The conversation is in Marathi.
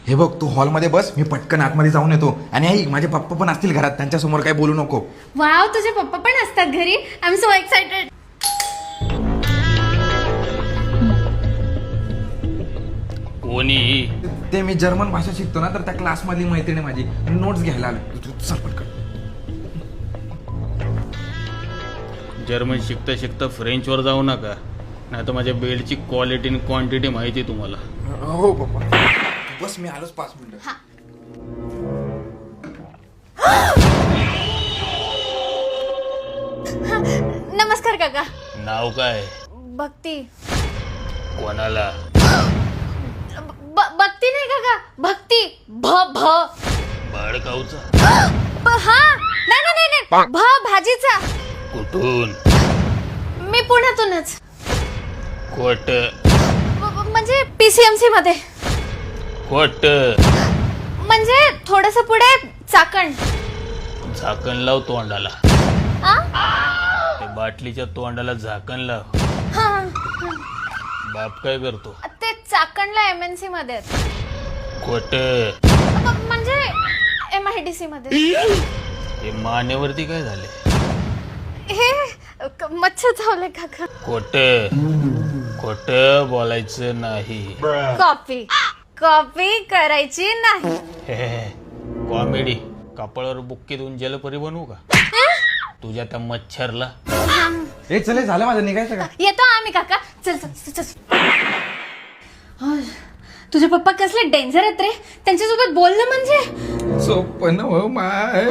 हे बघ तू हॉलमध्ये बस, मी पटकन आतमध्ये जाऊन येतो. आणि आई, माझे पप्पा पण असतील घरात, त्यांच्या समोर काही बोलू नको. वाव, तुझे पप्पा पण असतात घरी. I am so excited. कोणी? ते मी जर्मन भाषा शिकतो ना, तर त्या क्लासमधली मैत्रिणी माझी नोट्स घ्यायला आलो. तू चल पटकन. जर्मन शिकता शिकता फ्रेंचवर जाऊ नका, नाही तर माझ्या बेल्टची क्वालिटी आणि क्वांटिटी माहिती आहे तुम्हाला. हो पप्पा, बस मी आलोच 5 मिनिटं. नमस्कार काका. नाव काय? भक्ती. कोणाला? भक्ती नाही काका, भक्ती. भ भ बाळकाऊचा? हा, नाही नाही नाही, भ भाजीचा. कुठून? मी पुण्यातूनच. कोट? म्हणजे पीसीएमसी मध्ये. कोट? म्हणजे थोडस पुढे चाकण. झाकण लाव तोंडाला. आ? ते बाटलीच्या तोंडाला झाकण लाव. हा, बाप काय करतो? ते चाकणला एमएनसी मध्ये आहेत. कोट? म्हणजे MIDC मध्ये. हे मानेवरती काय झाले? हे मच्छर चावले काका. कोट? खोट बोलायचं नाही. कॉपी कॉपी करायची नाही. कॉमेडी. कपाळावर बुक्की देऊन जलपरी बनवू का तुझ्या त्या मच्छरला? हे चले, झालं माझं, निघायचं का? येतो आम्ही काका. चल चल चल. तुझे पप्पा कसले डेंजर आहेत रे. त्यांच्यासोबत बोलणं म्हणजे सोपं नव्ह माय.